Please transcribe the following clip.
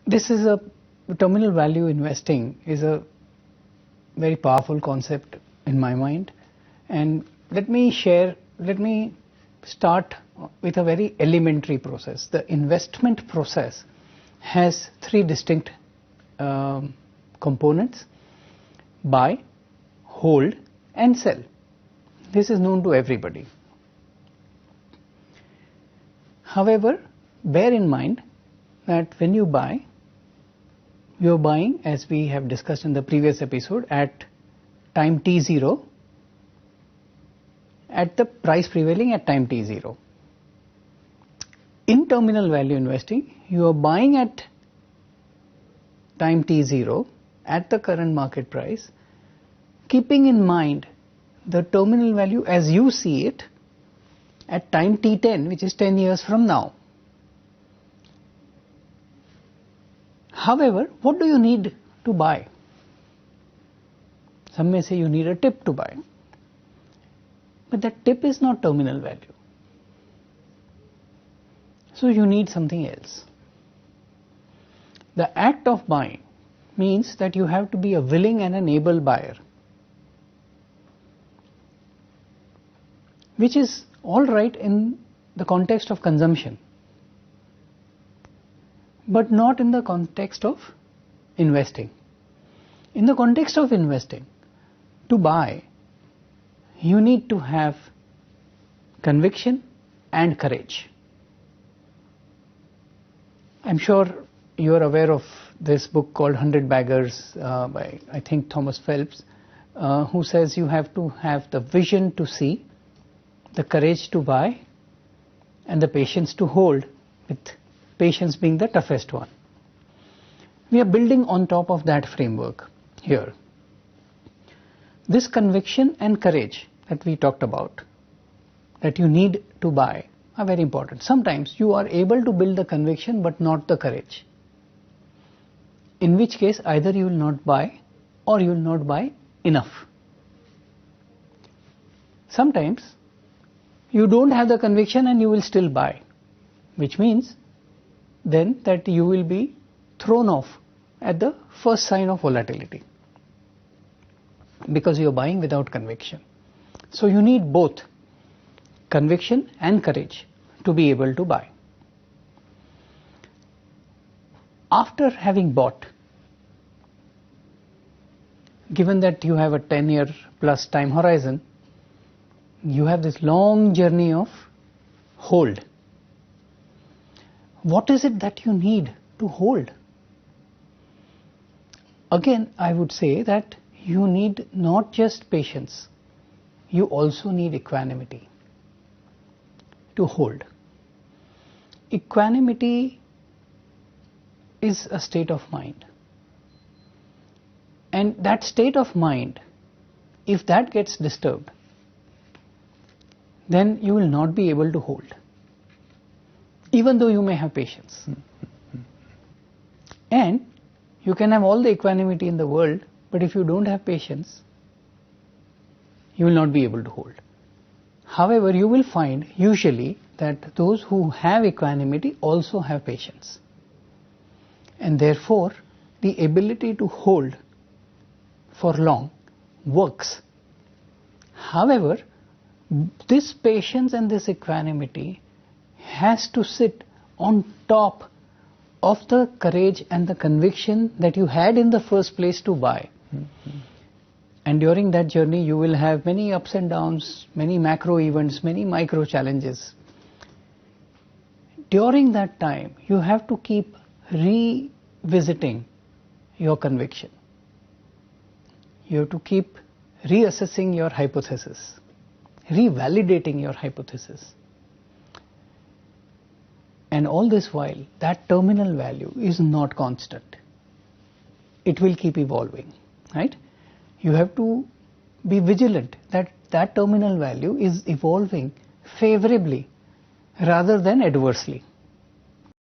this is a terminal value investing is a very powerful concept in my mind, and let me start with a very elementary process. The investment process has three distinct components: buy, hold and sell. This is known to everybody. However, bear in mind that when you buy, you are buying, as we have discussed in the previous episode, at time t0, at the price prevailing at time t0. In terminal value investing, you are buying at time t0 at the current market price, keeping in mind the terminal value as you see it at time t10, which is 10 years from now. However, what do you need to buy? Some may say you need a tip to buy, but that tip is not terminal value. So you need something else. The act of buying means that you have to be a willing and an able buyer, which is all right in the context of consumption, but not in the context of investing. In the context of investing, to buy, you need to have conviction and courage. I'm sure you are aware of this book called 100 Baggers by, I think, Thomas Phelps, who says you have to have the vision to see, the courage to buy and the patience to hold, with patience being the toughest one. We are building on top of that framework here. This conviction and courage that we talked about, that you need to buy, are very important. Sometimes you are able to build the conviction but not the courage, in which case either you will not buy or you will not buy enough. Sometimes you don't have the conviction and you will still buy, which means then that you will be thrown off at the first sign of volatility, because you are buying without conviction. So you need both conviction and courage to be able to buy. After having bought, given that you have a 10-year plus time horizon, you have this long journey of hold. What is it that you need to hold? Again, I would say that you need not just patience, you also need equanimity to hold. Equanimity is a state of mind, and that state of mind, if that gets disturbed, then you will not be able to hold, even though you may have patience. And you can have all the equanimity in the world, but if you don't have patience, you will not be able to hold. However, you will find usually that those who have equanimity also have patience, and therefore the ability to hold for long works. However, this patience and this equanimity has to sit on top of the courage and the conviction that you had in the first place to buy. And during that journey you will have many ups and downs, many macro events, many micro challenges. During that time you have to keep revisiting your conviction. You have to keep reassessing your hypothesis, revalidating your hypothesis. And all this while, that terminal value is not constant. It will keep evolving, right? You have to be vigilant that that terminal value is evolving favorably rather than adversely.